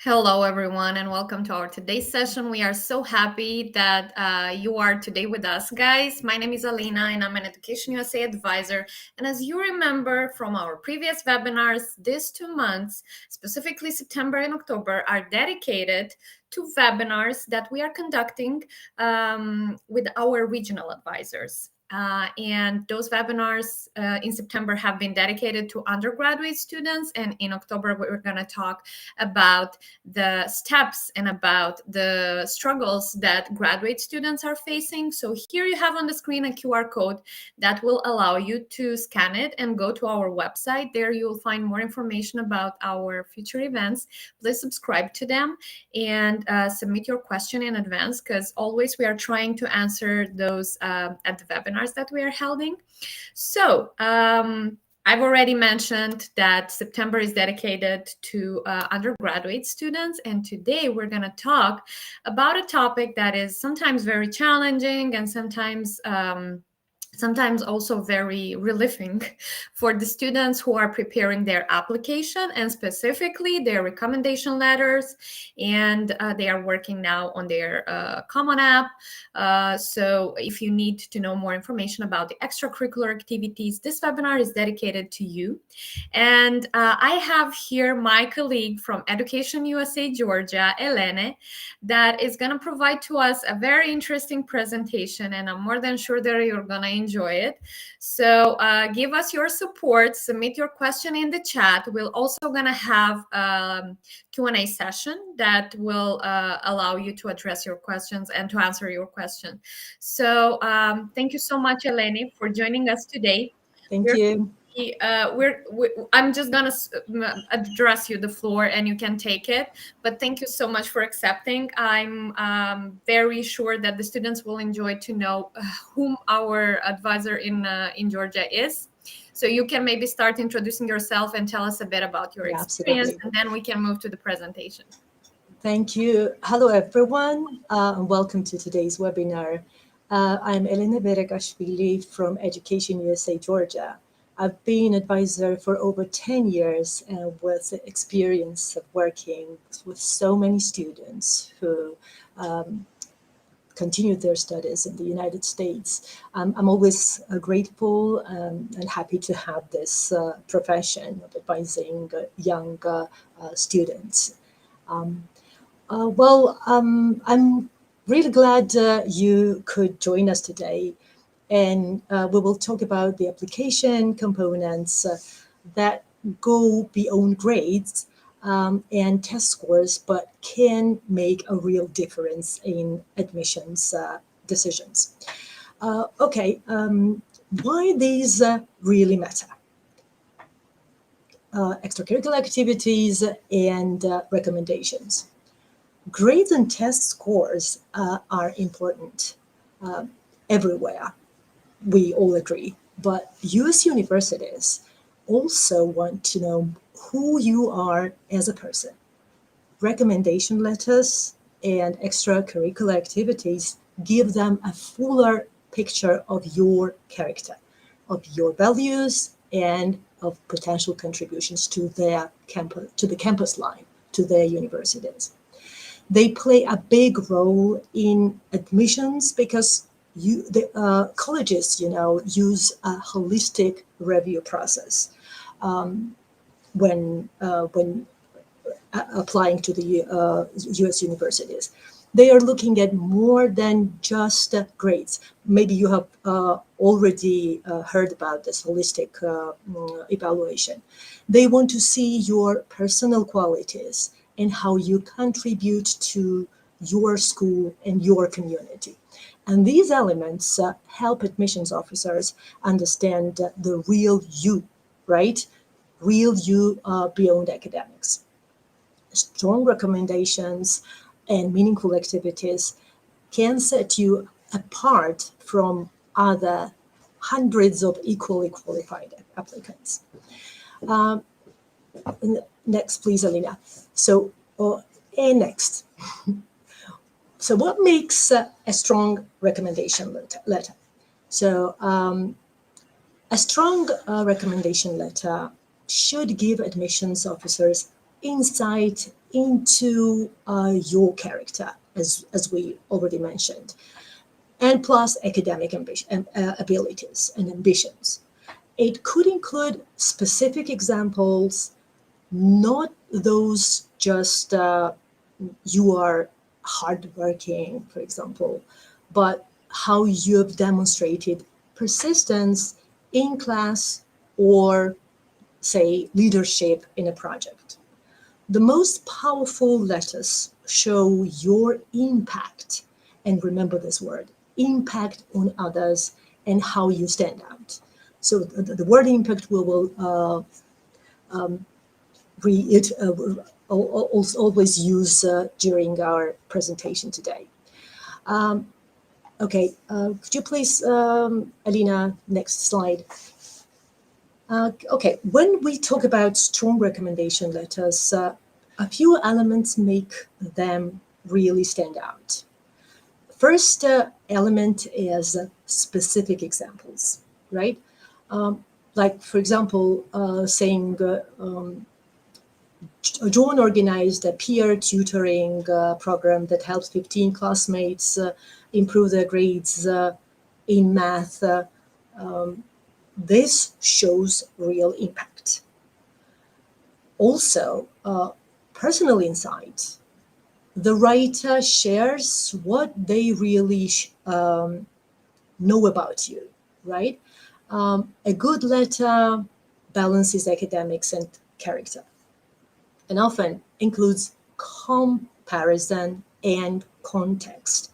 Hello, everyone, and welcome to our today's session. We are so happy that you are today with us, guys. My name is Alina, and I'm an Education USA advisor. And as you remember from our previous webinars, these 2 months, specifically September and October, are dedicated to webinars that we are conducting with our regional advisors. And those webinars in September have been dedicated to undergraduate students, and in October, we're going to talk about the steps and about the struggles that graduate students are facing. So here you have on the screen a QR code that will allow you to scan it and go to our website. There you'll find more information about our future events. Please subscribe to them and submit your question in advance, because always we are trying to answer those at the webinars that we are holding. So I've already mentioned that September is dedicated to undergraduate students, and today we're going to talk about a topic that is sometimes very challenging and sometimes also very relieving for the students who are preparing their application and specifically their recommendation letters, and they are working now on their Common App. So if you need to know more information about the extracurricular activities, this webinar is dedicated to you. And I have here my colleague from Education USA Georgia, Elene, that is going to provide to us a very interesting presentation, and I'm more than sure that you're going to enjoy it. So give us your support, submit your question in the chat. We're also going to have Q&A session that will allow you to address your questions and to answer your question. So thank you so much, Eleni, for joining us today. Thank you. I'm just gonna address you the floor and you can take it, but thank you so much for accepting. I'm very sure that the students will enjoy to know whom our advisor in Georgia is. So you can maybe start introducing yourself and tell us a bit about your experience. Absolutely. And then we can move to the presentation. Thank you. Hello, everyone, and welcome to today's webinar. I'm Elene Berekashvili from Education USA Georgia. I've been advisor for over 10 years with the experience of working with so many students who continued their studies in the United States. I'm always grateful and happy to have this profession of advising young students. I'm really glad you could join us today, and we will talk about the application components that go beyond grades and test scores, but can make a real difference in admissions decisions. Why these really matter? Extracurricular activities and recommendations. Grades and test scores are important everywhere. We all agree. But US universities also want to know who you are as a person. Recommendation letters and extracurricular activities give them a fuller picture of your character, of your values, and of potential contributions to their campus, to the campus life, to their universities. They play a big role in admissions because the colleges, use a holistic review process when applying to the U.S. universities. They are looking at more than just grades. Maybe you have already heard about this holistic evaluation. They want to see your personal qualities and how you contribute to your school and your community. And these elements help admissions officers understand the real you, right? Real you beyond academics. Strong recommendations and meaningful activities can set you apart from other hundreds of equally qualified applicants. Next, please, Alina. So, next. So what makes a strong recommendation letter? So a strong recommendation letter should give admissions officers insight into your character, as we already mentioned, and plus academic abilities and ambitions. It could include specific examples, not those just you are hardworking, for example, but how you have demonstrated persistence in class or, say, leadership in a project. The most powerful letters show your impact, and remember this word, impact on others and how you stand out. So the word impact we will always use during our presentation today. Okay, could you please, Alina, next slide. Okay, when we talk about strong recommendation letters, a few elements make them really stand out. First element is specific examples, right? Like, for example, saying John organized a peer tutoring program that helps 15 classmates improve their grades in math. This shows real impact. Also, personal insight. The writer shares what they really know about you, right? A good letter balances academics and character, and often includes comparison and context.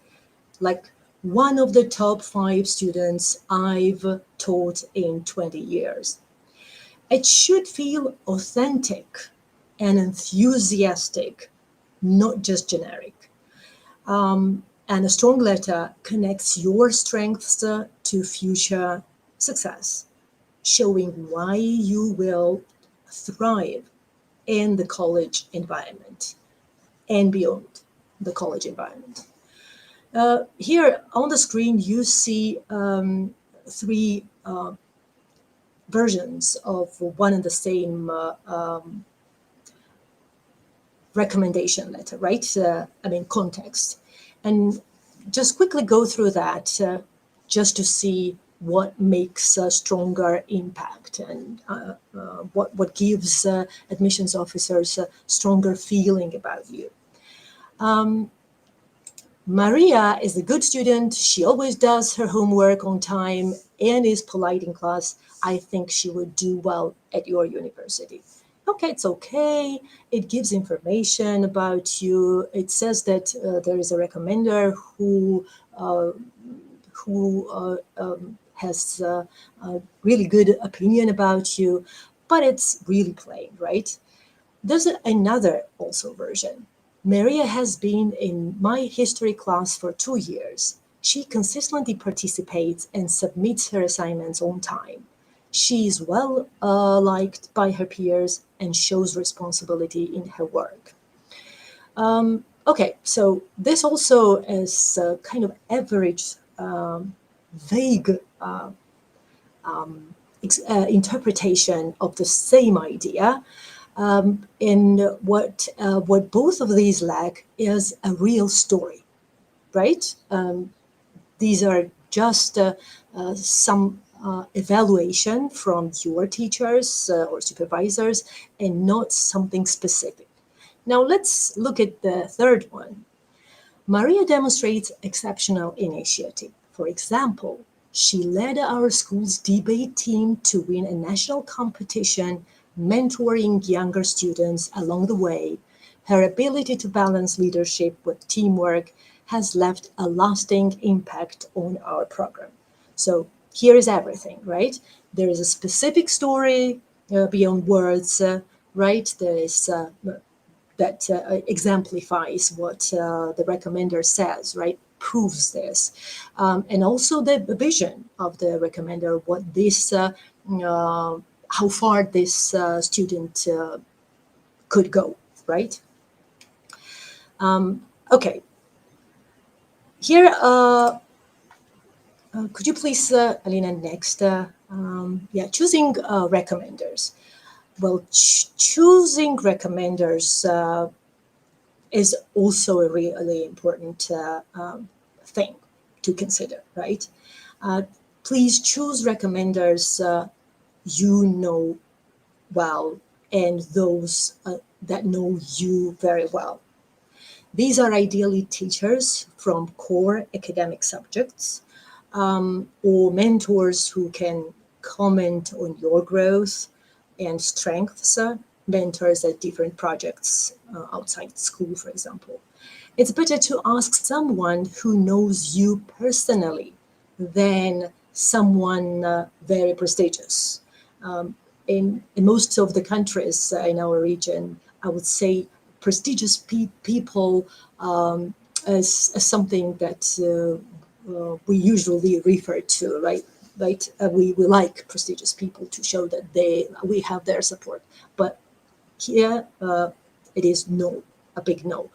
Like, one of the top 5 students I've taught in 20 years. It should feel authentic and enthusiastic, not just generic. And a strong letter connects your strengths to future success, showing why you will thrive in the college environment and beyond the college environment. Here on the screen, you see 3 versions of one and the same recommendation letter, right? Context. And just quickly go through that just to see what makes a stronger impact and what gives admissions officers a stronger feeling about you. Maria is a good student. She always does her homework on time and is polite in class. I think she would do well at your university. Okay, it's okay. It gives information about you. It says that there is a recommender who has a really good opinion about you, but it's really plain, right? There's another also version. Maria has been in my history class for 2 years. She consistently participates and submits her assignments on time. She is well liked by her peers and shows responsibility in her work. Okay, so this also is a kind of average, vague interpretation of the same idea. And what both of these lack is a real story, right? These are just some evaluation from your teachers or supervisors and not something specific. Now let's look at the third one. Maria demonstrates exceptional initiative. For example, she led our school's debate team to win a national competition, mentoring younger students along the way. Her ability to balance leadership with teamwork has left a lasting impact on our program. So here is everything, right? There is a specific story beyond words, right? There is that exemplifies what the recommender says, right? Proves this. And also the vision of the recommender, what this, how far this student could go, right? Okay. Here, could you please, Alina, next? Yeah, choosing recommenders. Well, choosing recommenders is also a really important thing to consider, right? Uh, Please choose recommenders you know well and those that know you very well. These are ideally teachers from core academic subjects or mentors who can comment on your growth and strengths, mentors at different projects outside school, for example. It's better to ask someone who knows you personally than someone very prestigious. In most of the countries in our region, I would say prestigious people as something that we usually refer to, right? Right? We like prestigious people to show that we have their support. But here, it is no, a big no,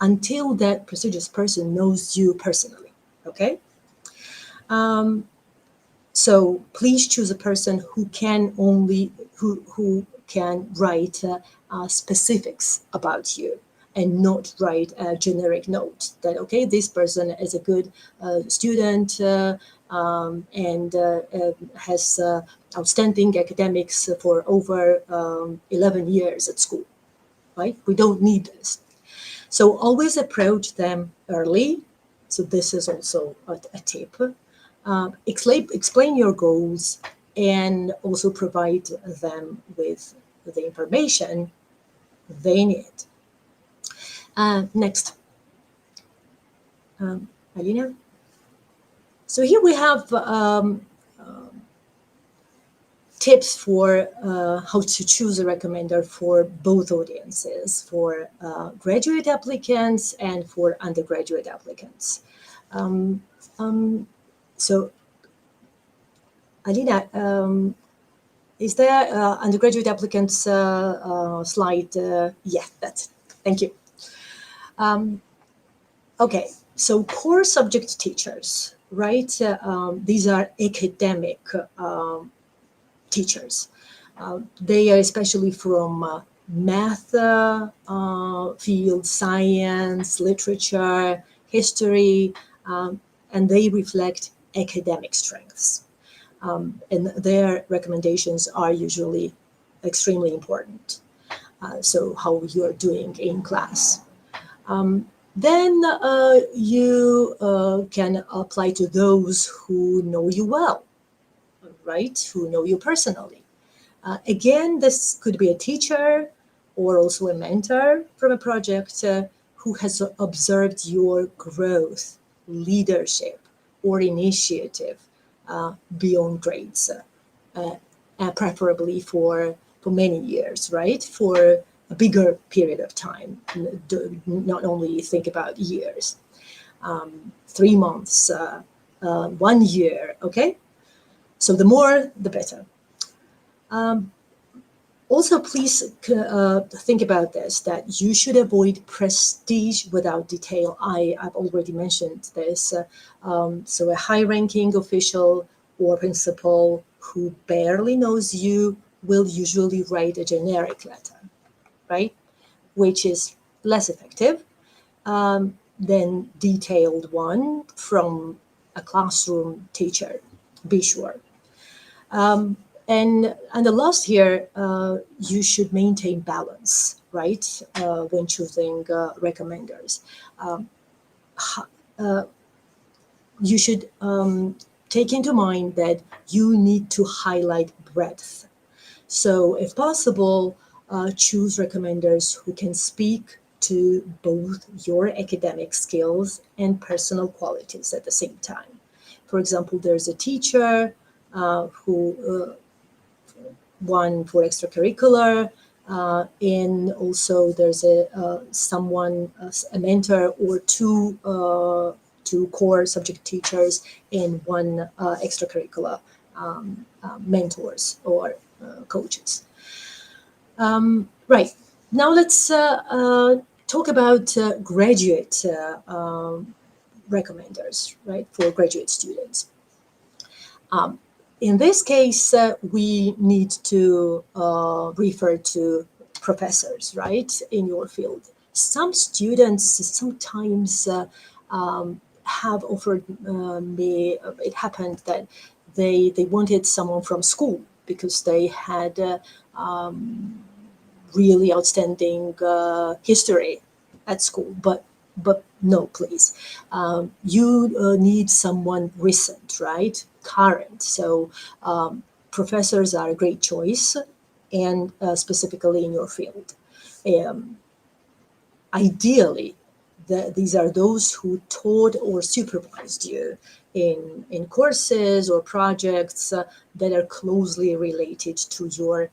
until that prestigious person knows you personally. Okay. Um, so please choose a person who can write specifics about you and not write a generic note that this person is a good student and has outstanding academics for over 11 years at school, right? We don't need this. So always approach them early. So this is also a tip. Explain your goals and also provide them with the information they need. Next, Alina. So here we have tips for how to choose a recommender for both audiences, for graduate applicants and for undergraduate applicants. Um, um, so, Alina, is there undergraduate applicants slide? Yeah, that's it. Thank you. Okay, so core subject teachers, right? These are academic teachers. They are especially from math field, science, literature, history, and they reflect academic strengths. And their recommendations are usually extremely important. So how you're doing in class. Then you can apply to those who know you well, right? Who know you personally. Again, this could be a teacher or also a mentor from a project who has observed your growth, leadership, or initiative beyond grades, preferably for many years, right? For a bigger period of time. Not only think about years, 3 months, 1 year, okay? So the more, the better. Also, please think about this, that you should avoid prestige without detail. I've already mentioned this. So a high-ranking official or principal who barely knows you will usually write a generic letter, right? Which is less effective than detailed one from a classroom teacher, be sure. And the last here, you should maintain balance, right? When choosing recommenders, you should take into mind that you need to highlight breadth. So, if possible, choose recommenders who can speak to both your academic skills and personal qualities at the same time. For example, there's a teacher who one for extracurricular, and also there's a mentor or two core subject teachers and one extracurricular mentors or coaches. Right. Now let's talk about graduate recommenders, right, for graduate students. In this case, we need to refer to professors, right, in your field. Some students sometimes have offered me, it happened that they wanted someone from school because they had really outstanding history at school, but no, please. You need someone recent, right? Current. So professors are a great choice, and specifically in your field. Um, Ideally, these are those who taught or supervised you in courses or projects that are closely related to your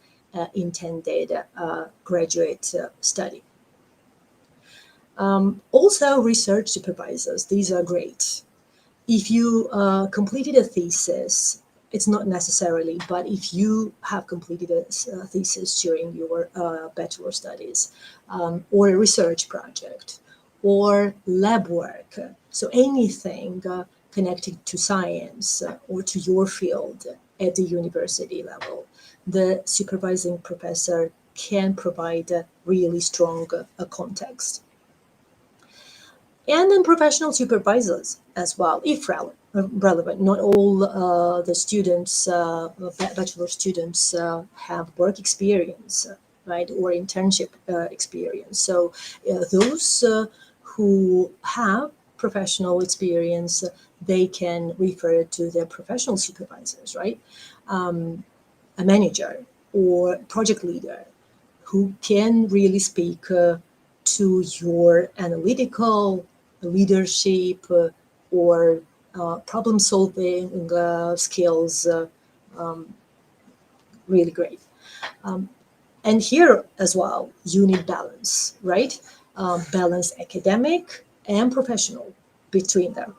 intended graduate study. Also, research supervisors, these are great. If you completed a thesis, it's not necessarily, but if you have completed a thesis during your bachelor studies, or a research project, or lab work, so anything connected to science or to your field at the university level, the supervising professor can provide a really strong context. And then professional supervisors as well, if relevant. Not all the students, bachelor students, have work experience, right, or internship experience. So those who have professional experience, they can refer to their professional supervisors, right? A manager or project leader who can really speak to your analytical leadership or problem solving skills. Really great. And here as well, you need balance, right? Balance academic and professional between them.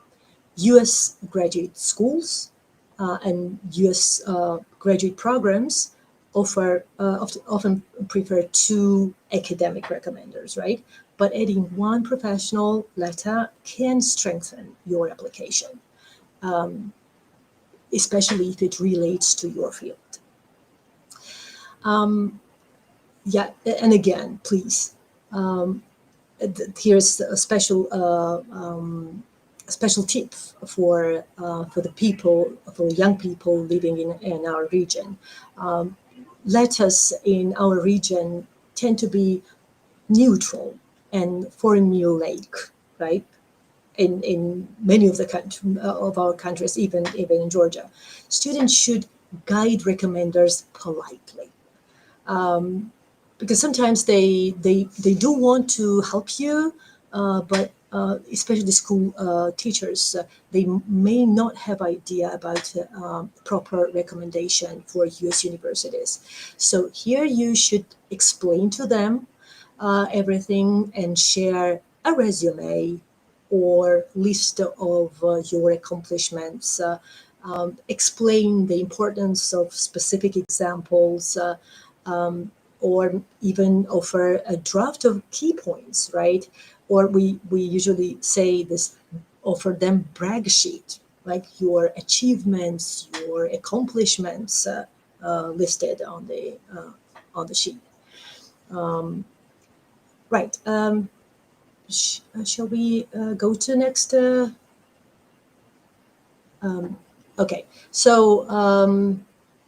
US graduate schools and US graduate programs often prefer two academic recommenders, right? But adding one professional letter can strengthen your application, especially if it relates to your field. Yeah, and again, please, here's a special tip for the people, for young people living in our region. Letters in our region tend to be neutral and formulaic, right? In many of the of our countries, even in Georgia, students should guide recommenders politely. Because sometimes they do want to help you, but especially school teachers, they may not have idea about proper recommendation for US universities. So here you should explain to them everything and share a resume or list of your accomplishments. Explain the importance of specific examples, or even offer a draft of key points, right? Or we usually say this, offer them brag sheet, like your achievements, your accomplishments listed on the sheet. Right. Shall we go to next? Okay. So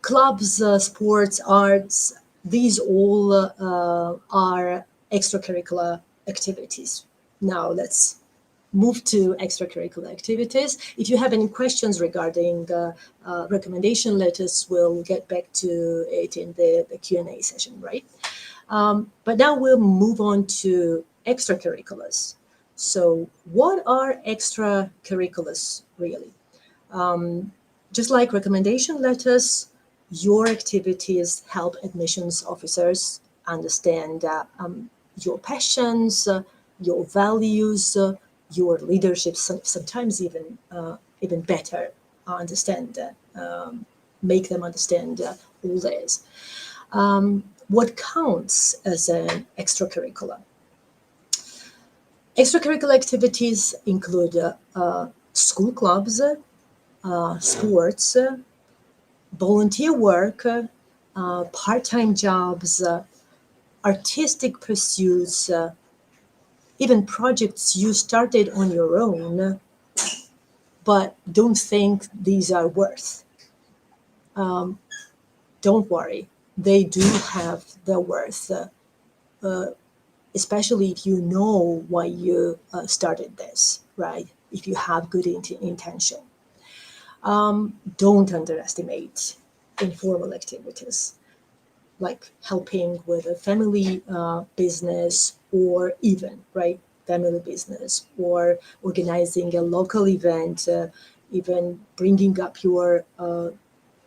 clubs, sports, arts, these all are extracurricular activities. Now let's move to extracurricular activities. If you have any questions regarding recommendation letters, we'll get back to it in the Q&A session, right? But now we'll move on to extracurriculars. So what are extracurriculars really? Just like recommendation letters, your activities help admissions officers understand your passions, your values, your leadership, sometimes even better understand, make them understand all this. What counts as an extracurricular? Extracurricular activities include school clubs, sports, volunteer work, part-time jobs, artistic pursuits, even projects you started on your own, but don't think these are worth. Don't worry, they do have their worth, especially if you know why you started this, right? If you have good intention. Don't underestimate informal activities like helping with a family business, or even, right, family business, or organizing a local event, even bringing up your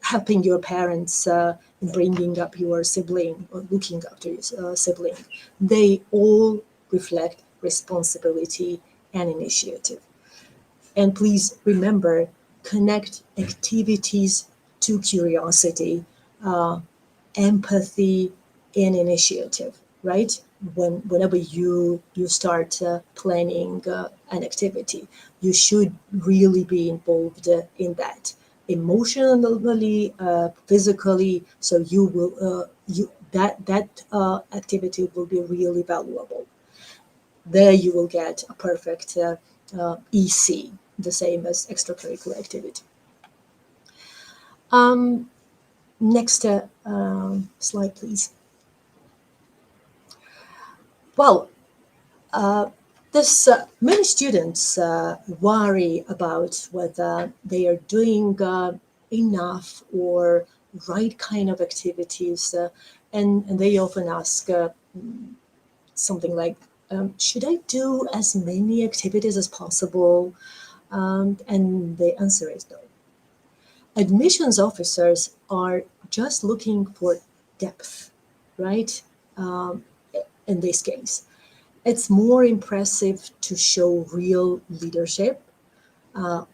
helping your parents, bringing up your sibling, or looking after your sibling. They all reflect responsibility and initiative. And please remember, connect activities to curiosity, empathy, and initiative, right? Whenever you start planning an activity, you should really be involved in that emotionally, physically, so you will that activity will be really valuable. There you will get a perfect EC, the same as extracurricular activity. Next slide, please. Well, this many students worry about whether they are doing enough or right kind of activities, and they often ask something like, should I do as many activities as possible? And the answer is no. Admissions officers are just looking for depth, right? In this case, it's more impressive to show real leadership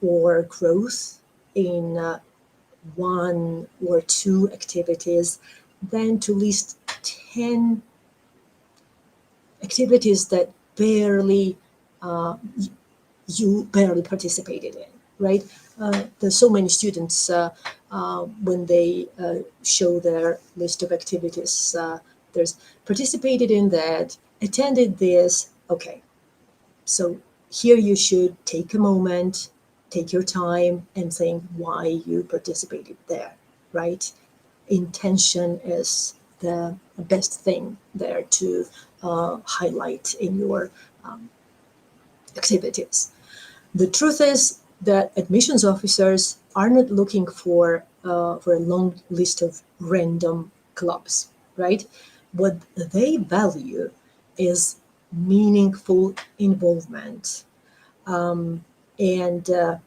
or growth in one or two activities than to list 10 activities that you barely participated in, right? There's so many students when they show their list of activities, there's participated in that, attended this. Okay, so here you should take a moment, take your time, and think why you participated there, right? Intention is the best thing there to highlight in your activities. The truth is that admissions officers are not looking for a long list of random clubs, right? What they value is meaningful involvement, and the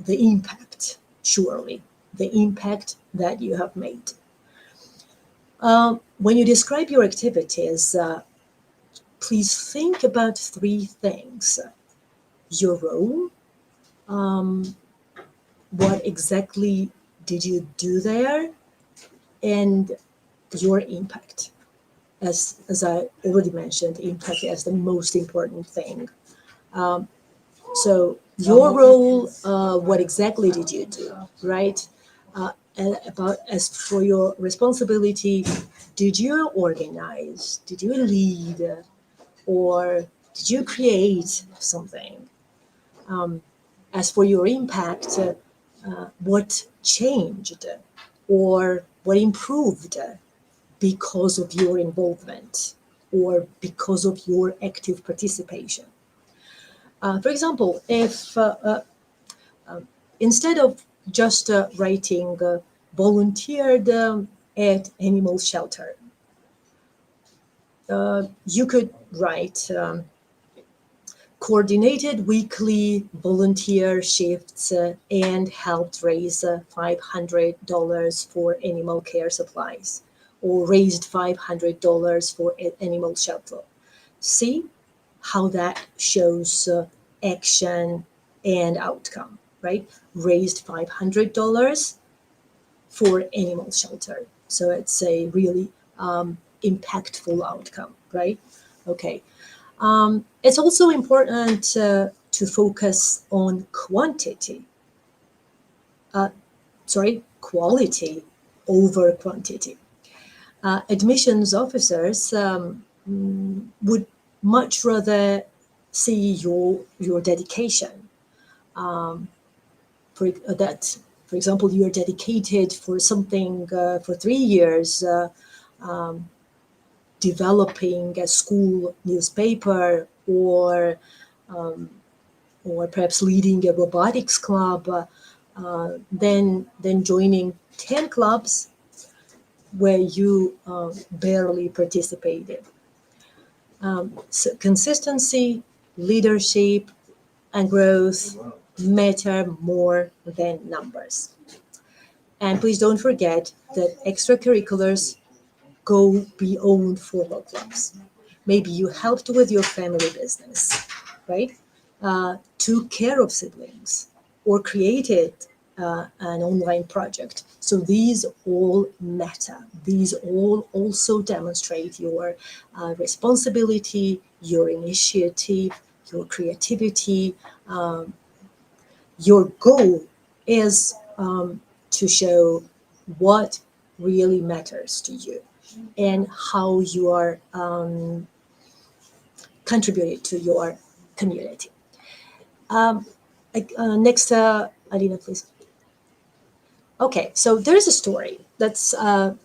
impact, surely, the impact that you have made. When you describe your activities, please think about three things: your role, what exactly did you do there, and your impact. As I already mentioned, impact is the most important thing. So your role, what exactly did you do, right? And about as for your responsibility, did you organize? Did you lead? Or did you create something? As for your impact, what changed or what improved because of your involvement or because of your active participation? For example, if instead of just writing volunteered at animal shelter, you could write coordinated weekly volunteer shifts and helped raise $500 for animal care supplies, or raised $500 for animal shelter. See how that shows action and outcome, right? Raised $500 for animal shelter. So it's a really impactful outcome, right? Okay. It's also important to focus on quality, over quantity. Admissions officers would much rather see your dedication. For example, you are dedicated for something for 3 years, developing a school newspaper, or perhaps leading a robotics club, then joining 10 clubs where you barely participated. So consistency, leadership, and growth matter more than numbers. And please don't forget that extracurriculars go beyond formal clubs. Maybe you helped with your family business, right? Took care of siblings, or created an online project. So these all matter. These all also demonstrate your responsibility, your initiative, your creativity. Your goal is to show what really matters to you and how you are contributing to your community. Next, Alina, please. Okay, so there's a story. Let's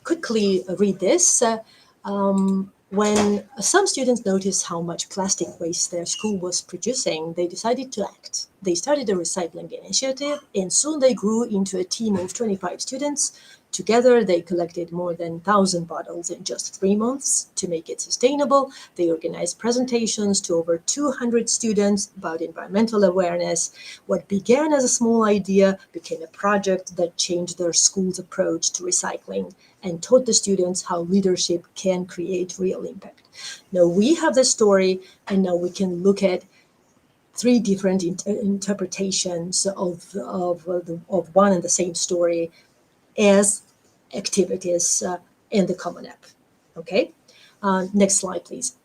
quickly read this. When some students noticed how much plastic waste their school was producing, they decided to act. They started a recycling initiative, and soon they grew into a team of 25 students. Together, they collected more than 1,000 bottles in just 3 months. To make it sustainable, they organized presentations to over 200 students about environmental awareness. What began as a small idea became a project that changed their school's approach to recycling and taught the students how leadership can create real impact. Now we have the story, and now we can look at three different interpretations of one and the same story as activities in the Common App. Okay, next slide, please.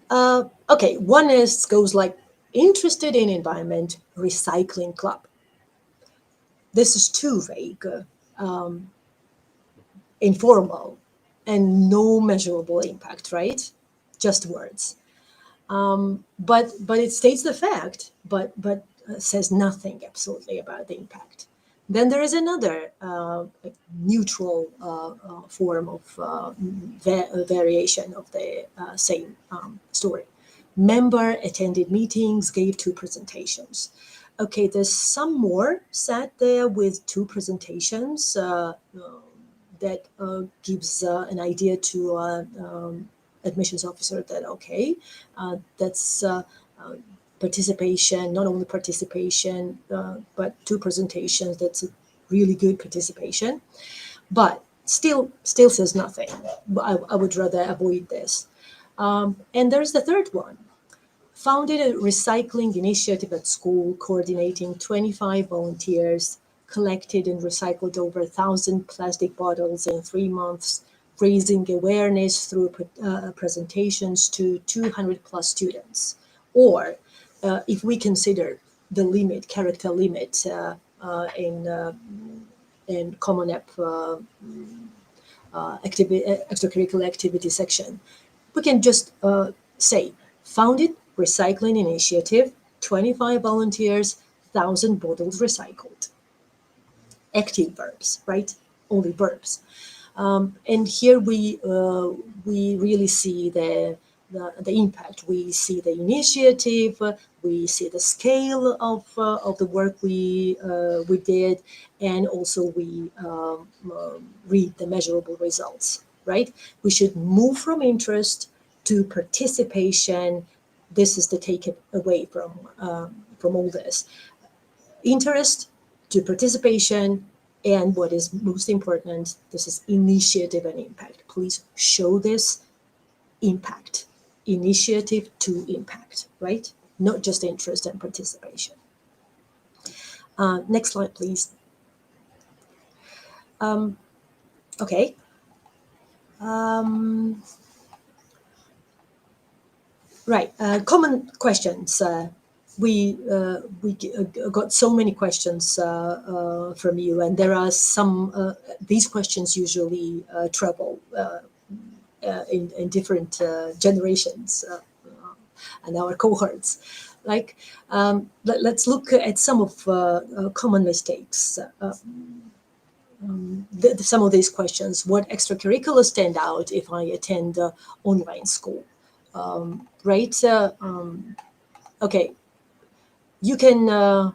Okay, one is goes like interested in environment recycling club. This is too vague, informal, and no measurable impact, right? Just words. But it states the fact, but says nothing absolutely about the impact. Then there is another neutral form of variation of the same story. Member attended meetings, gave 2 presentations. Okay, there's some more sat there with 2 presentations that gives an idea to admissions officer that, okay, that's participation, not only participation, but 2 presentations. That's a really good participation, but still says nothing. I would rather avoid this. And there's the third one. Founded a recycling initiative at school, coordinating 25 volunteers, collected and recycled over 1,000 plastic bottles in 3 months, raising awareness through presentations to 200 plus students. Or if we consider the limit, character limit in Common App extracurricular activity section, we can just say founded recycling initiative, 25 volunteers, 1,000 bottles recycled. Active verbs, right? Only verbs. And here we really see the impact. We see the initiative. We see the scale of the work we did, and also we read the measurable results. Right? We should move from interest to participation. This is the takeaway from all this. Interest to participation, and what is most important, this is initiative and impact. Please show this impact, initiative to impact, right? Not just interest and participation. Next slide, please. Okay. Right. Common questions got so many questions from you, and there are some. These questions usually travel in different generations and our cohorts. Like, let's look at some of common mistakes. Some of these questions. What extracurriculars stand out if I attend online school? Right? Okay, you can.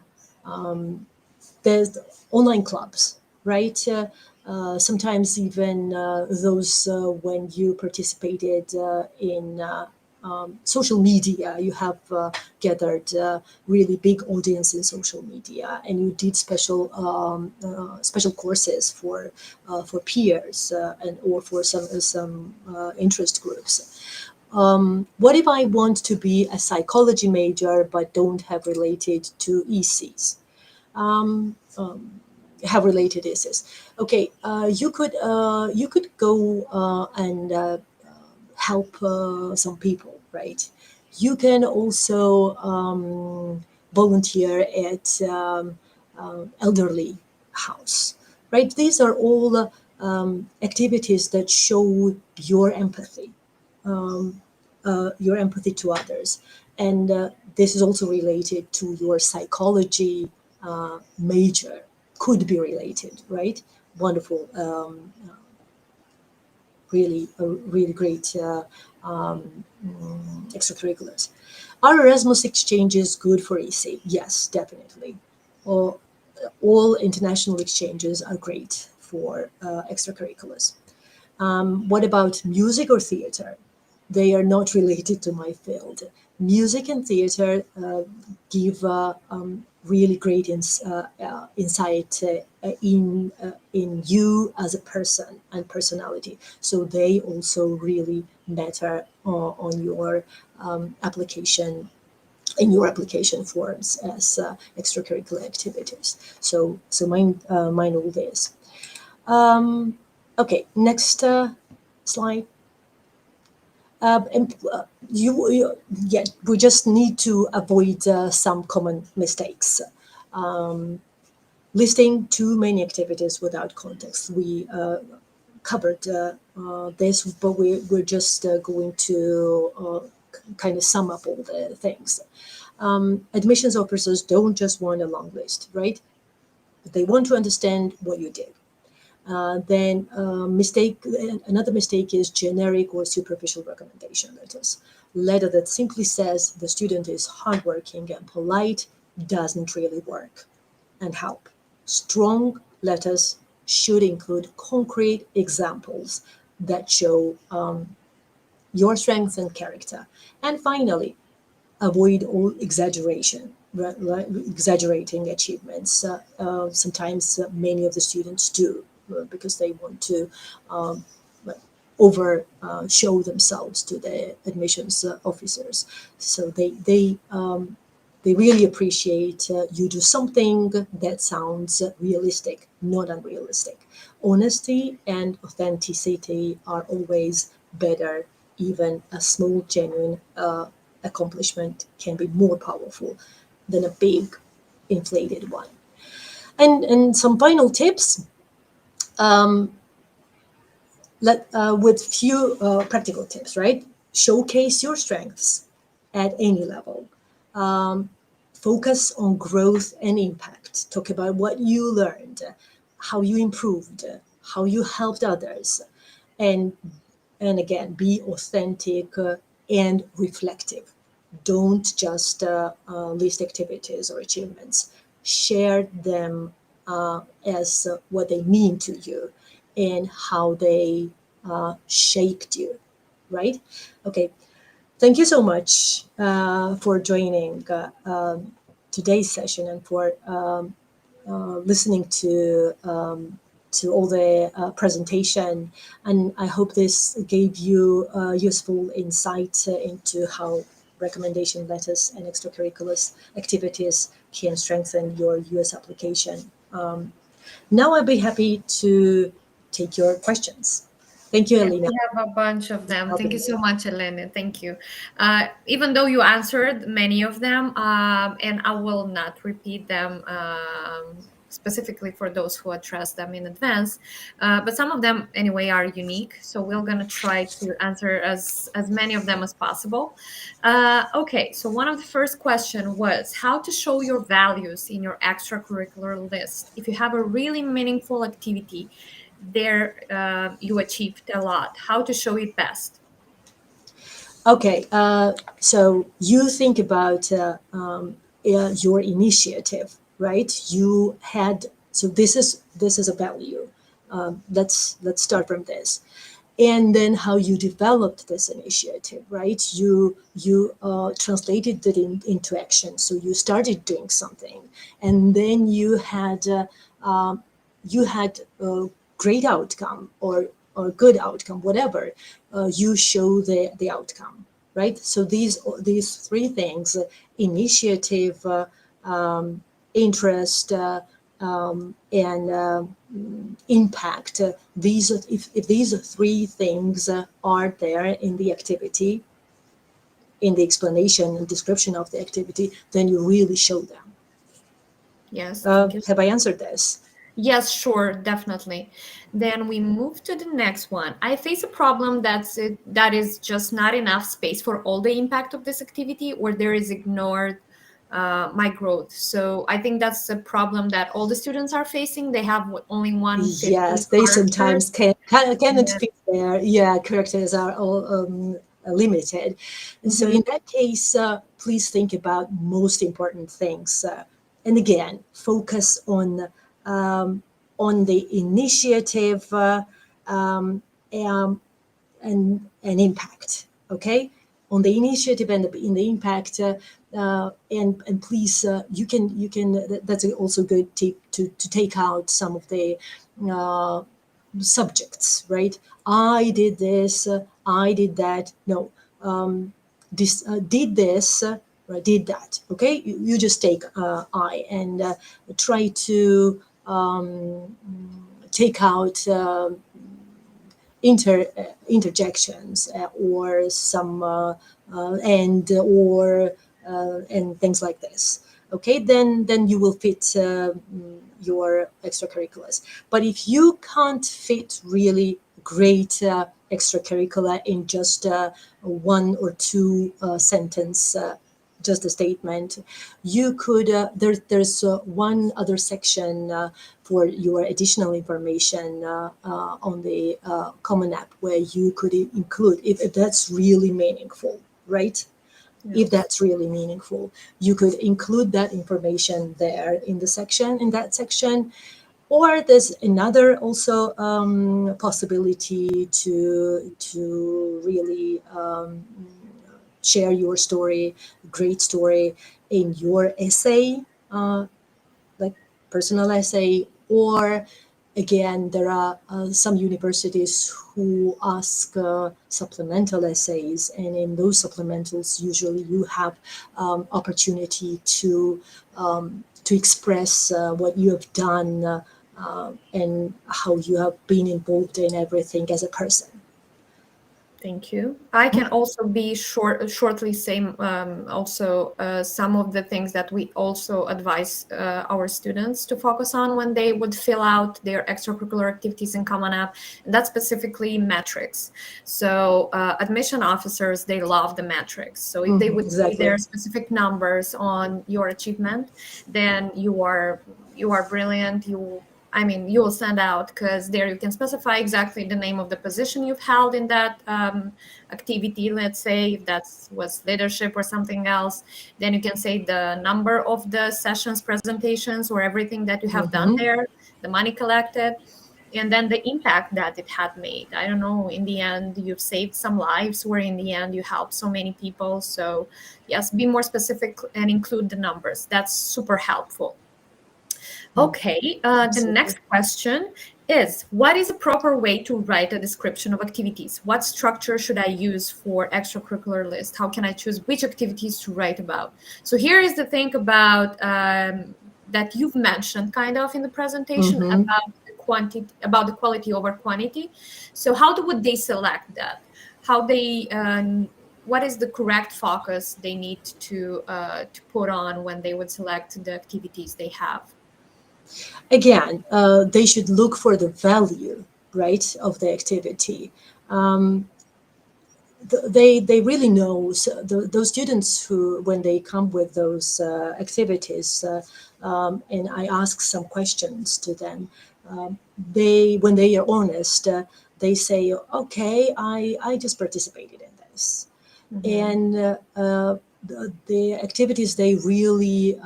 There's online clubs, right? Sometimes even those when you participated in social media, you have gathered really big audience in social media, and you did special courses for peers and or for some interest groups. What if I want to be a psychology major but don't have related to ECs? Um, um, have related issues. Okay, you could go and help some people, right? You can also volunteer at elderly house, right? These are all activities that show your empathy to others, and this is also related to your psychology major. Could be related, right? Wonderful. Really great extracurriculars. Are Erasmus exchanges good for EC? Yes, definitely. All, all international exchanges are great for extracurriculars. What about music or theater? They are not related to my field. Music and theater give really great insight in you as a person and personality. So they also really matter on your application in your application forms as extracurricular activities. So mine all this. Okay, next slide. And yeah, we just need to avoid some common mistakes. Listing too many activities without context. We covered this, but we're just going to kind of sum up all the things. Admissions officers don't just want a long list, right? They want to understand what you did. Then another mistake is generic or superficial recommendation letters. Letter that simply says the student is hardworking and polite doesn't really work and help. Strong letters should include concrete examples that show your strengths and character. And finally, avoid all exaggeration, right? Exaggerating achievements. Sometimes many of the students do because they want to um, over show themselves to the admissions officers. So they really appreciate you do something that sounds realistic, not unrealistic. Honesty and authenticity are always better. Even a small, genuine accomplishment can be more powerful than a big, inflated one. And some final tips. Um, with few practical tips, right? Showcase your strengths at any level. Um, Focus on growth and impact. Talk about what you learned, how you improved, how you helped others, and and again, be authentic and reflective. Don't just list activities or achievements. Share them as what they mean to you and how they shaped you, right? Okay, thank you so much for joining today's session and for listening to all the presentation. And I hope this gave you useful insight into how recommendation letters and extracurricular activities can strengthen your US application. Now I'll be happy to take your questions. Thank you, Yes, Elena. we have a bunch of them. Thank you Helping so me. much, Elene. Thank you. Even though you answered many of them, and I will not repeat them specifically for those who addressed them in advance, but some of them anyway are unique. So we're gonna try to answer as many of them as possible. Okay, so one of the first question was how to show your values in your extracurricular list. If you have a really meaningful activity there you achieved a lot, how to show it best. Okay, so you think about your initiative, right? You had so this is a value. Let's start from this, and then how you developed this initiative, right? You translated it into action. So you started doing something, and then you had a great outcome or good outcome, whatever. You show the outcome, right? So these three things: initiative, interest, and impact. These if these three things are there in the activity, in the explanation and description of the activity, then you really show them. Yes, thank you. Have I answered this? Yes, sure, definitely. Then we move to the next one. I face a problem that is just not enough space for all the impact of this activity, or there is ignored my growth. So I think that's a problem that all the students are facing. They have only 150 Yes, they characters. sometimes cannot Yeah. fit there. Yeah, characters are all limited. And so Mhm. in that case, please think about most important things. And again, focus um, on the initiative um, and impact. Okay, on the initiative and in the impact. And please, you can. That's also good tip to take out some of the uh, subjects, right? I did this, I did that. No, this did this, right? Did that. Okay, you just take I and try to take out interjections or some and or and things like this. Okay, then you will fit your extracurriculars. But if you can't fit really great extracurricular in just one or two sentence, just a statement, you could there's one other section for your additional information on the common app where you could include if that's really meaningful, right? If Yes. that's really meaningful, you could include that information there in that section. Or there's another also possibility to really share your story, great story, in your essay, like personal essay. Or again, there are some universities who ask supplemental essays, and in those supplementals, usually you have opportunity to express what you have done and how you have been involved in everything as a person. Thank you. I can also be shortly say also some of the things that we also advise our students to focus on when they would fill out their extracurricular activities in Common App, and that's specifically metrics. So admission officers, they love the metrics. So if they would see Exactly. their specific numbers on your achievement, then you are brilliant. You will stand out because there you can specify exactly the name of the position you've held in that activity. Let's say if that was leadership or something else, then you can say the number of the sessions, presentations, or everything that you have done Hmm. there, the money collected, and then the impact that it had made. I don't know, in the end, you've saved some lives, or in the end, you helped so many people. So, yes, be more specific and include the numbers. That's super helpful. Okay, the Absolutely. next question is, what is a proper way to write a description of activities? What structure should I use for extracurricular list? How can I choose which activities to write about? So here is the thing about that you've mentioned kind of in the presentation Hmm. about the the quality over quantity. So how would they select that? How they what is the correct focus they need to put on when they would select the activities they have? Again, they should look for the value, right, of the activity. Um, they really know, so those students who, when they come with those activities, and I ask some questions to them, they, when they are honest, they say, okay, I just participated in this. Mm-hmm. And the activities they really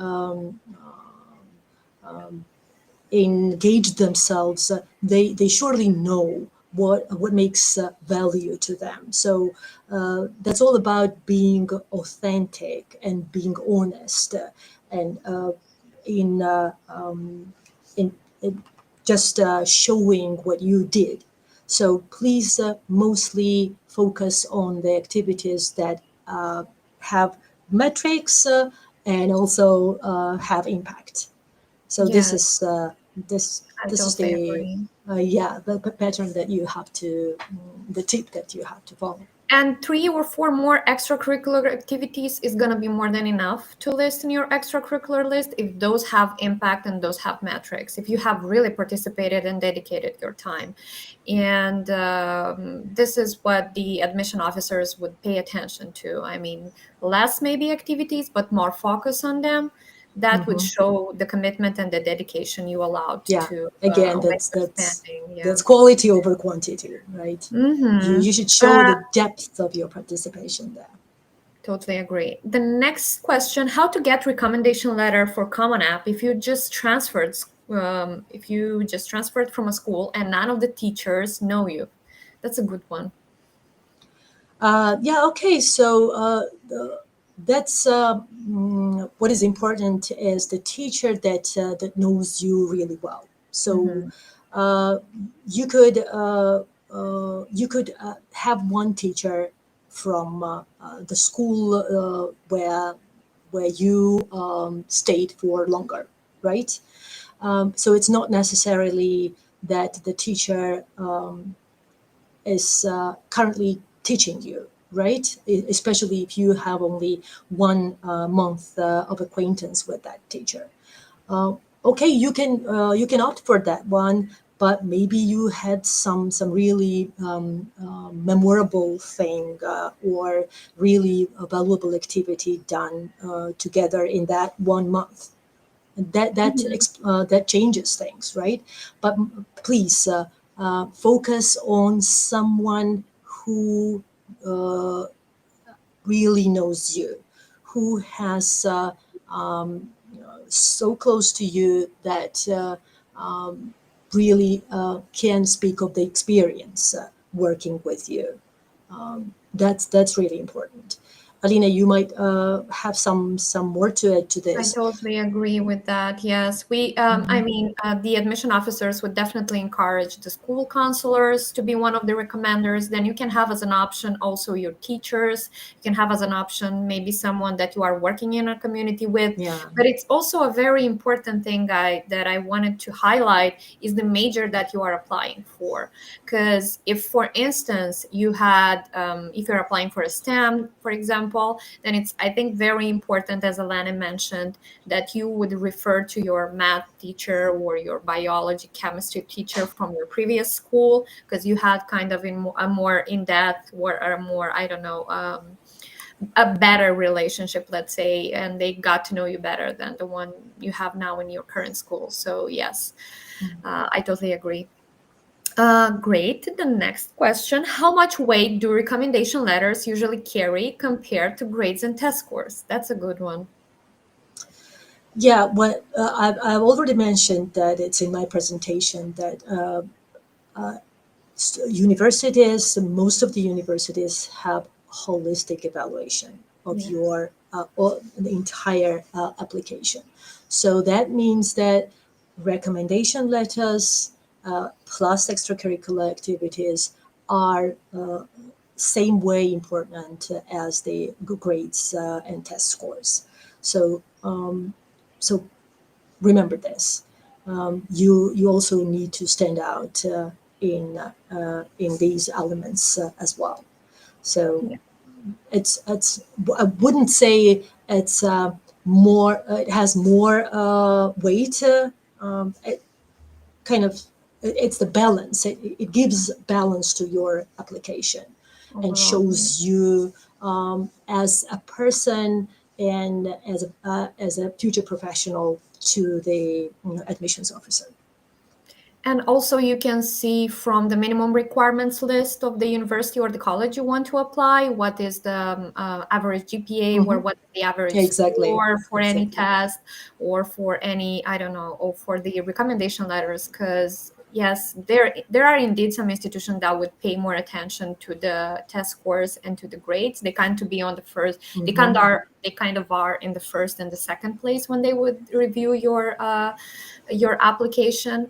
engage themselves, they surely know what makes value to them. So that's all about being authentic and being honest, and in, in just showing what you did. So please mostly focus on the activities that have metrics and also have impact. So this Yes, is I this is totally the agree. yeah, the pattern that you have to, the tip that you have to follow. And 3 or 4 more extracurricular activities is going to be more than enough to list in your extracurricular list if those have impact and those have metrics, if you have really participated and dedicated your time. And this is what the admission officers would pay attention to. I mean, less maybe activities, but more focus on them. That would Hmm. show the commitment and the dedication you allowed Yeah, to again, ways that's of spending. Yeah. that's quality over quantity, right? Mm-hmm. You should show the depth of your participation there. Totally agree. The next question: how to get recommendation letter for Common App if you just transferred from a school and none of the teachers know you? That's a good one. Yeah, okay. So that's what is important is the teacher that knows you really well. So Mm-hmm. uh, you could have one teacher from the school where you stayed for longer, right? So it's not necessarily that the teacher is currently teaching you, right? Especially if you have only 1 month of acquaintance with that teacher. Uh, okay, you can opt for that one, but maybe you had some really memorable thing or really a valuable activity done together in that 1 month. Mm-hmm. That changes things, right? But please focus on someone who uh, really knows you, who has so close to you that really can speak of the experience working with you. That's really important. Alina, you might have some more to add to I this. totally agree with that. Yes, I Mhm. mean, the admission officers would definitely encourage the school counselors to be one of the recommenders. Then you can have as an option also your teachers. You can have as an option maybe someone that you are working in a community with. Yeah. But it's also a very important thing that I wanted to highlight is the major that you are applying for. Because if, for instance, if you're applying for a STEM, for example, then it's, I think, very important, as Elena mentioned, that you would refer to your math teacher or your biology, chemistry teacher from your previous school, because you had kind of a more in-depth or a more, I don't know, a better relationship, let's say, and they got to know you better than the one you have now in your current school. So yes, I totally agree. Great. The next question: how much weight do recommendation letters usually carry compared to grades and test scores? That's a good one. Yeah, what I've already mentioned that it's in my presentation that universities, most of the universities have holistic evaluation of Yes. your the entire application. So that means that recommendation letters plus extracurricular activities are same way important as the grades and test scores. So so remember this. you also need to stand out in these elements as well. So Yeah. it's I wouldn't say it's more it has more weight. It kind of it's the balance. It gives balance to your application and Overall. shows you as a person and as a future professional to the admissions officer. And also, you can see from the minimum requirements list of the university or the college you want to apply, what is the average GPA, or Hmm. what is the average Exactly, score for any exactly. test, or for any, I don't know, or for the recommendation letters. Because yes, there are indeed some institutions that would pay more attention to the test scores and to the grades. They kind of be on the first. Hmm. They kind of are in the first and the second place when they would review your application.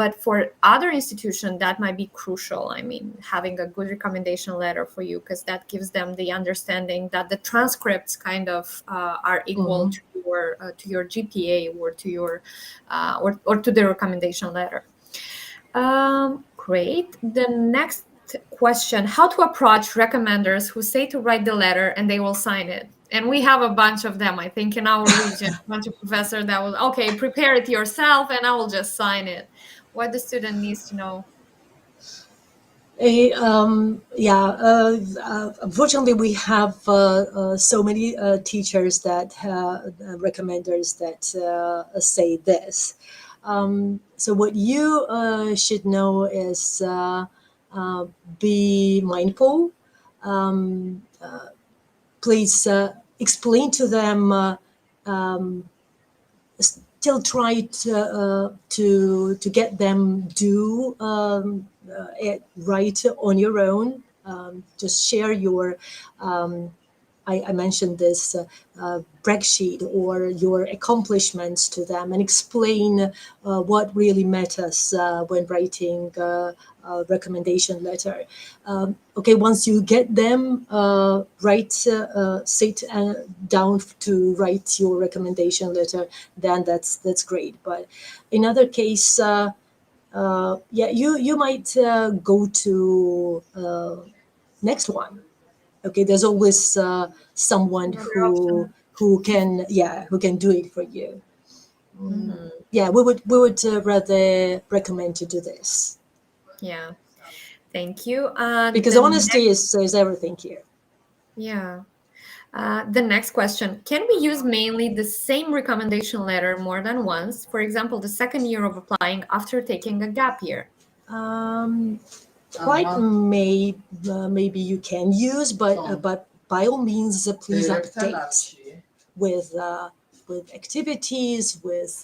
But for other institutions, that might be crucial. I mean, having a good recommendation letter for you, because that gives them the understanding that the transcripts kind of are equal Hmm. to your GPA, or to your or to the recommendation letter. Great. The next question: how to approach recommenders who say to write the letter and they will sign it? And we have a bunch of them, I think, in our region. A bunch of professors that will, okay, prepare it yourself, and I will just sign it. What the student needs to know. Yeah, unfortunately, we have so many teachers that recommenders that say this. So what you should know is uh, be mindful. Um, Please explain to them. Still try to get them do it right on your own. Just share your I mentioned this brag sheet or your accomplishments to them and explain what really matters when writing a recommendation letter. Okay, once you get them sit down to write your recommendation letter, then that's great. But in other case, yeah, you might go to next one. Okay, there's always someone Another option. who can do it for you. Mhm. Yeah, we would rather recommend to do this Yeah. Thank you. because The honesty next, is everything here. yeah. The next question: can we use mainly the same recommendation letter more than once? For example, the second year of applying after taking a gap year. um, Quite maybe you can use, but by all means, please update with activities, with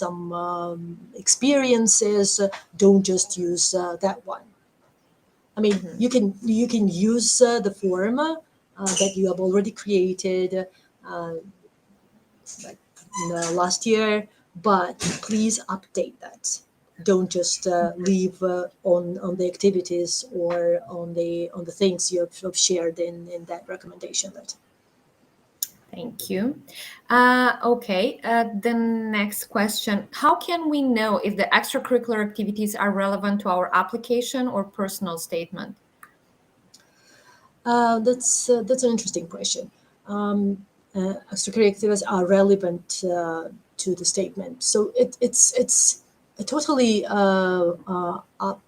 some experiences. Don't just use that one. I mean, Mhm. you can use the form that you have already created, like last year, but please update that. Don't just leave on the activities or on the things you have shared in that recommendation letter. Thank you. Okay, the next question: how can we know if the extracurricular activities are relevant to our application or personal statement? That's an interesting question. Extracurricular activities are relevant to the statement, so it's totally up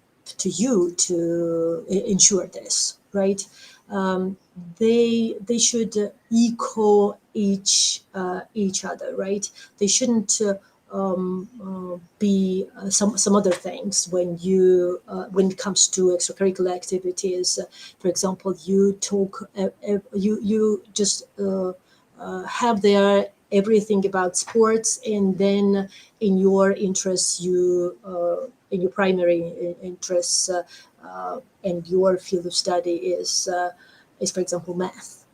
to you to ensure this, right? Um, they should equal each other, right? They shouldn't be some other things when it comes to extracurricular activities. For example, you talk you just have there everything about sports, and then in your interests in your primary interests and your field of study is for example math,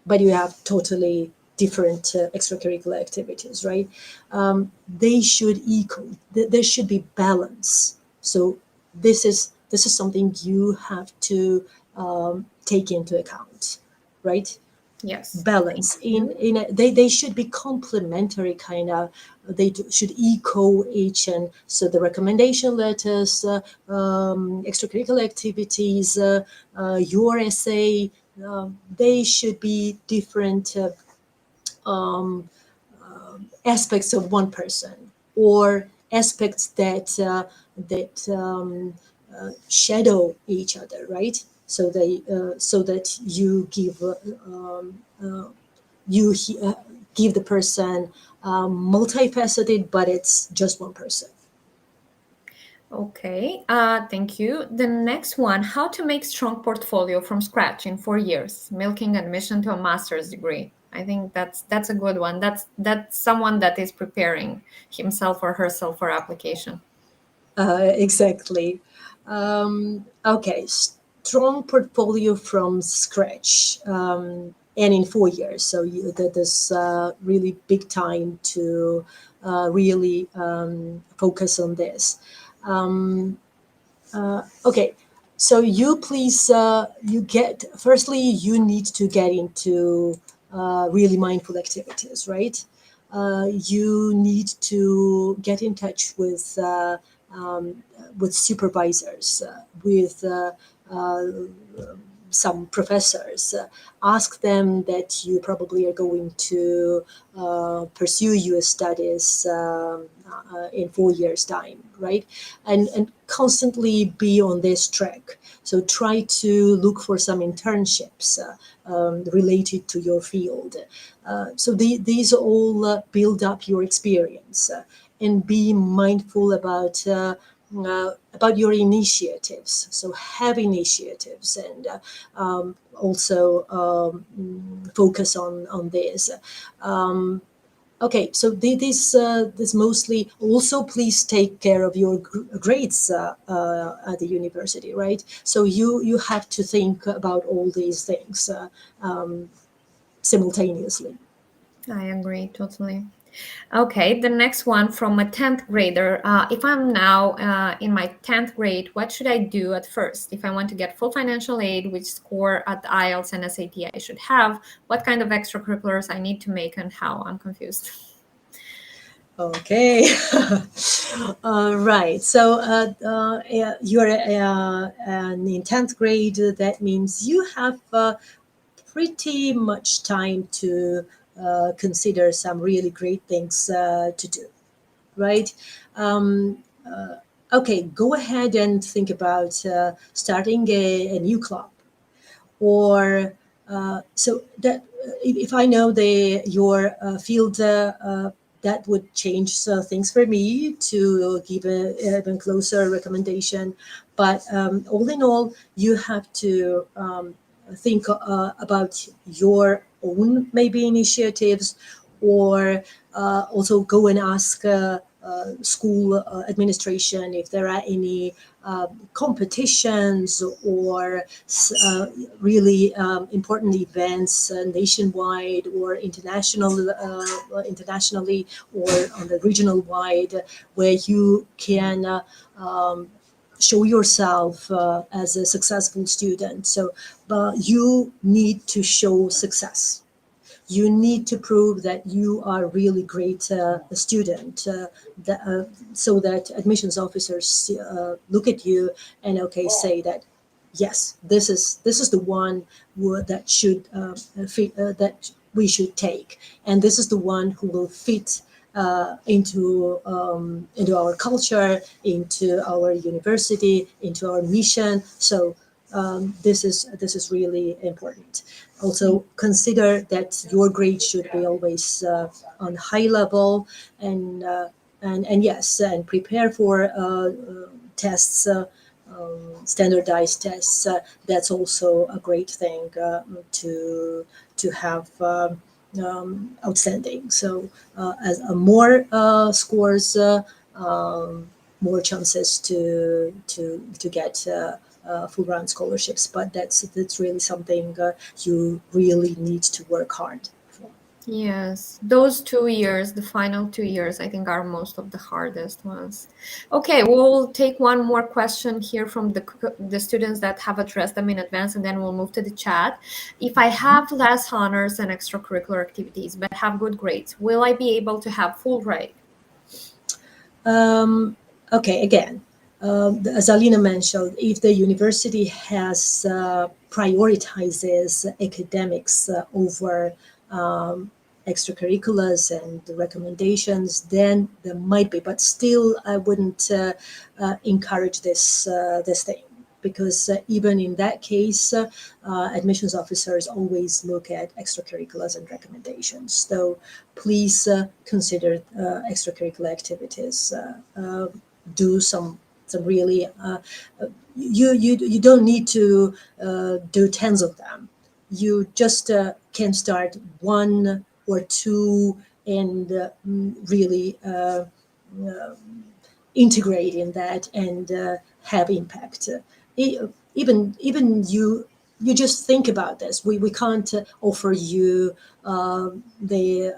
but you have totally different extracurricular activities, right? They should equal. There should be balance. So this is something you have to take into account, right? Yes. Thank balance you. they should be complementary kind of. Should echo each, and so the recommendation letters, extracurricular activities, your essay, they should be different um, aspects of one person, or aspects that shadow each other, right? So they so that you give you he- uh, give the person multifaceted, but it's just one person. Okay, thank you. The next one, how to make strong portfolio from scratch in 4 years, milking admission to a master's degree. I think that's a good one. That's someone that is preparing himself or herself for application. Exactly. Okay, strong portfolio from scratch, and in 4 years. So that is really big time to really focus on this. Um, okay, so you please, firstly, you need to get into really mindful activities, right? You need to get in touch with supervisors, with uh, some professors. Ask them that you probably are going to pursue your studies in 4 years' time, right? And constantly be on this track. So try to look for some internships related to your field. These all build up your experience, and be mindful about your initiatives. So have initiatives, and also focus on this. Um, Okay, so this mostly also, please take care of your grades at the university, right? So you have to think about all these things simultaneously. I agree totally. Okay, the next one from a 10th grader. If I'm now in my 10th grade, what should I do at first? If I want to get full financial aid, which score at IELTS and SAT I should have? What kind of extracurriculars I need to make and how? I'm confused. Okay, right. So you're in 10th grade. That means you have pretty much time to consider some really great things to do, right? Um, okay, go ahead and think about starting a new club, or so that if I know your field, that would change things for me to give a even closer recommendation. But all in all, you have to think about your own maybe initiatives, or also go and ask school administration if there are any competitions, or really important events nationwide or internationally, or on the regional wide, where you can show yourself as a successful student. So you need to show success. You need to prove that you are a really great student, so that admissions officers look at you and say that yes, this is the one that should fit, that we should take, and this is the one who will fit into our culture, into our university, into our mission. So this is really important. Also, consider that your grade should be always on high level, and yes, and prepare for tests, standardized tests. That's also a great thing to have outstanding. So as more scores, more chances to get full round scholarships. But that's really something you really need to work hard for. Yes, those 2 years, the final 2 years, I think are most of the hardest ones. Okay, we'll take one more question here from the students that have addressed them in advance, and then we'll move to the chat. If I have less honors and extracurricular activities but have good grades, will I be able to have full rate? Okay, again, as Alina mentioned, if the university has prioritizes academics over extracurriculars and the recommendations, then there might be. But still, I wouldn't encourage this thing, because even in that case, admissions officers always look at extracurriculars and recommendations. So please consider extracurricular activities. Do some really you don't need to do tens of them. You just can start one or two and really integrate in that and have impact. E- even you just think about this. We can't offer you the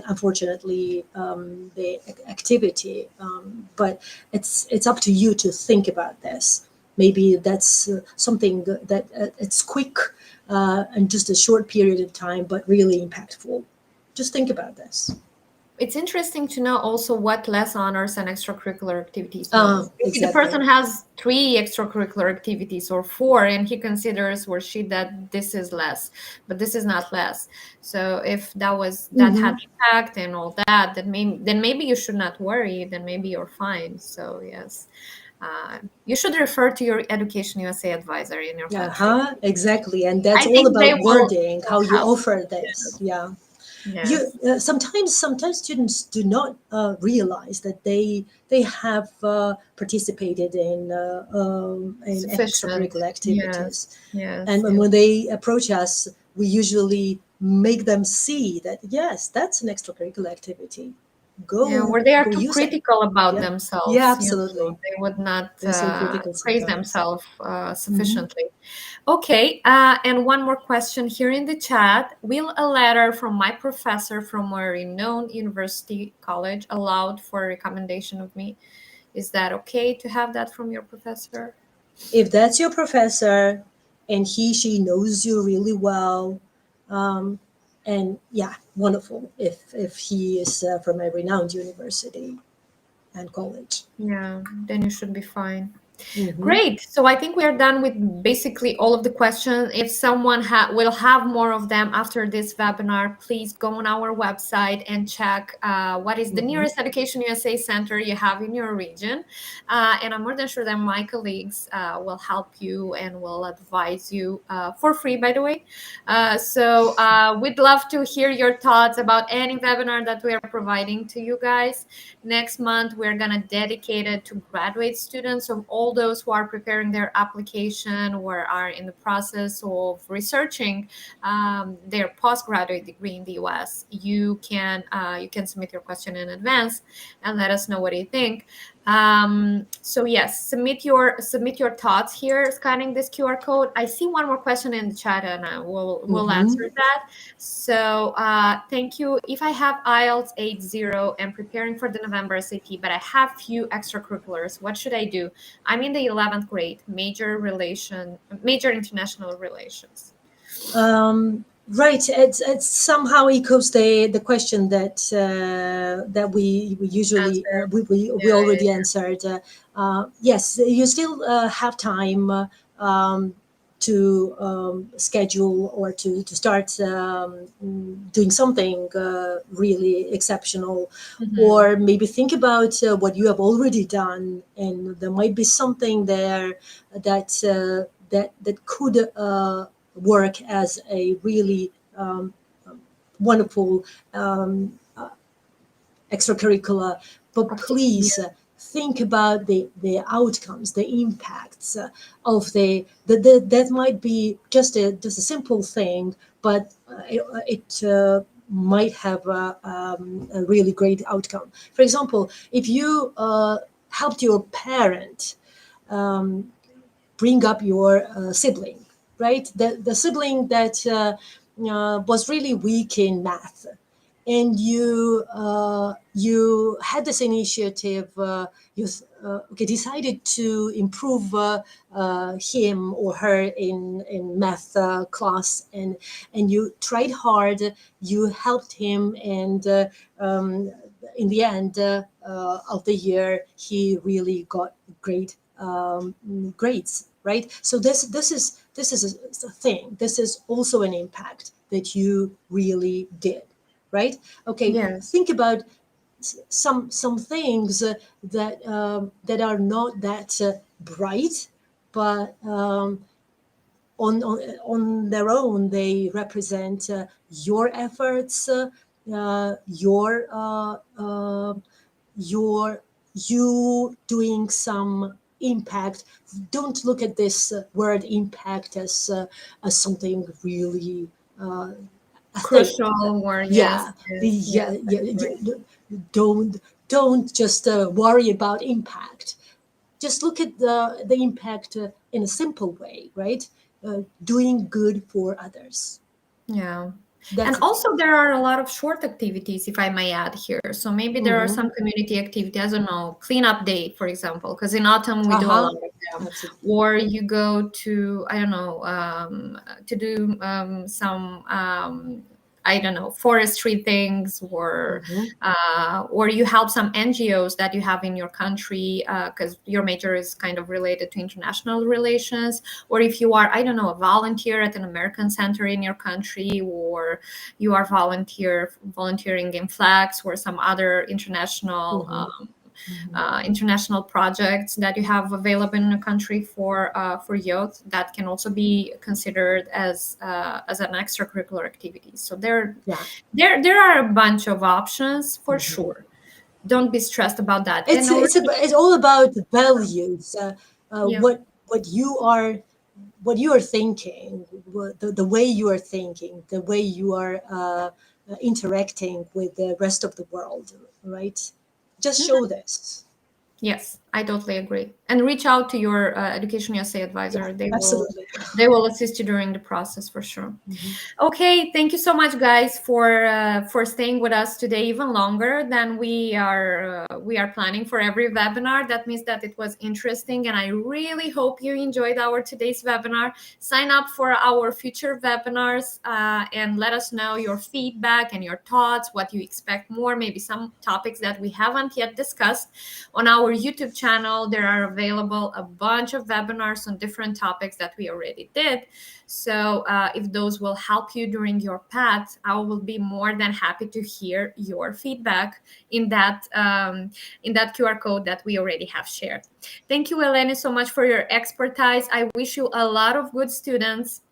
unfortunately the activity, but it's up to you to think about this. Maybe that's something that it's quick and just a short period of time, but really impactful. Just think about this. It's interesting to know also what less honors and extracurricular activities means. Maybe the Exactly. person has 3 extracurricular activities or 4, and he considers or she that this is less, but this is not less. So if that had Hmm. impact and all that, then maybe you should not worry. Then maybe you're fine. So yes, you should refer to your Education USA advisor in your country. Exactly. And that's I all think they about will wording, how you help. offer this. Yeah. You Yes, sometimes students do not realize that they have participated in sufficient. extracurricular Yes, activities, and yes, yes. when they approach us, we usually make them see that yes, that's an extracurricular activity. Yeah, where they are Go too use it. critical about Yeah, yeah, themselves, absolutely. they would not They're so critical praise sometimes. themselves Hmm. sufficiently. Okay, and one more question here in the chat. Will a letter from my professor from a renowned university college allowed for a recommendation of me? Is that okay to have that from your professor? If that's your professor and she knows you really well, um, and yeah, wonderful if he is from a renowned university and college. Yeah, then you should be fine. Hmm. Great. So I think we are done with basically all of the questions. If someone will have more of them after this webinar, please go on our website and check what is the Hmm. nearest Education USA center you have in your region. And I'm more than sure that my colleagues will help you and will advise you for free, by the way. So we'd love to hear your thoughts about any webinar that we are providing to you guys. Next month, we're going to dedicate it to graduate students of all those who are preparing their application or are in the process of researching their postgraduate degree in the US. You can submit your question in advance and let us know what you think. So yes, submit your thoughts here, scanning this QR code. I see one more question in the chat, and we'll answer Hmm. that. So thank you. If I have IELTS 8.0 and preparing for the November SAT, but I have few extracurriculars, what should I do? I'm in the 11th grade, major international relations. Right. It's somehow echoes the question that we usually Answer. we Yeah, already answered. Yes, you still have time to schedule or to start doing something really exceptional, yeah. Mhm. or maybe think about what you have already done, and there might be something there that could work as a really wonderful extracurricular. But Activity. please think about the outcomes, the impacts of the that might be just a simple thing, but it might have a really great outcome. For example, if you helped your parent bring up your sibling, right? The sibling that was really weak in math, and you had this initiative. You decided to improve him or her in math class, and you tried hard. You helped him, and in the end of the year, he really got great grades. Right. So this is a thing. This is also an impact that you really did. Right. Okay. Yes. Think about some things that are not that bright, but on their own they represent your efforts, your you doing some impact. Don't look at this word impact as something really a thing. Crucial word. Yes. Yeah, Yes. yeah, Yes. yeah. I agree. Don't just worry about impact. Just look at the impact in a simple way, right? Doing good for others. Yeah. And That's the thing. also, there are a lot of short activities, if I may add here. So maybe there are Mm-hmm. some community activity, I don't know, cleanup day, for example, because in autumn we do a Uh-huh. lot of them. Absolutely. Or you go to, I don't know, to do some, I don't know, forestry things, Mm-hmm. or you help some NGOs that you have in your country, because your major is kind of related to international relations. Or if you are, I don't know, a volunteer at an American center in your country, or you are volunteering in flags or some other Mm-hmm. Mm-hmm. international projects that you have available in a country for youth, that can also be considered as an extracurricular activity. So Yeah. there are a bunch of options for Mm-hmm. sure. Don't be stressed about that. And It's all about values. yeah. What you are thinking, the way you are thinking, the way you are interacting with the rest of the world, right? Just show this. Yes, I totally agree. And reach out to your Education USA Yeah, advisor. absolutely. They will assist you during the process for sure. Mhm. Okay, thank you so much, guys, for staying with us today even longer than we are planning for every webinar. That means that it was interesting, and I really hope you enjoyed our today's webinar. Sign up for our future webinars and let us know your feedback and your thoughts, what you expect more, maybe some topics that we haven't yet discussed. On our YouTube channel, there are available a bunch of webinars on different topics that we already did. So if those will help you during your path, I will be more than happy to hear your feedback in that QR code that we already have shared. Thank you, Eleni, so much for your expertise. I wish you a lot of good students,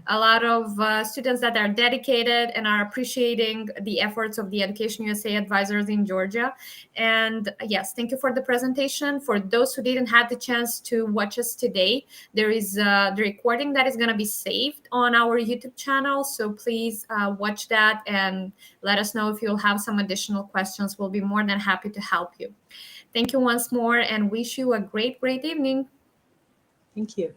a lot of students that are dedicated and are appreciating the efforts of the Education USA advisors in Georgia. And yes, thank you for the presentation. For those who didn't have the chance to watch us today, there is the recording that is going to be saved on our YouTube channel. So please watch that and let us know if you'll have some additional questions. We'll be more than happy to help you. Thank you once more and wish you a great, great evening. Thank you.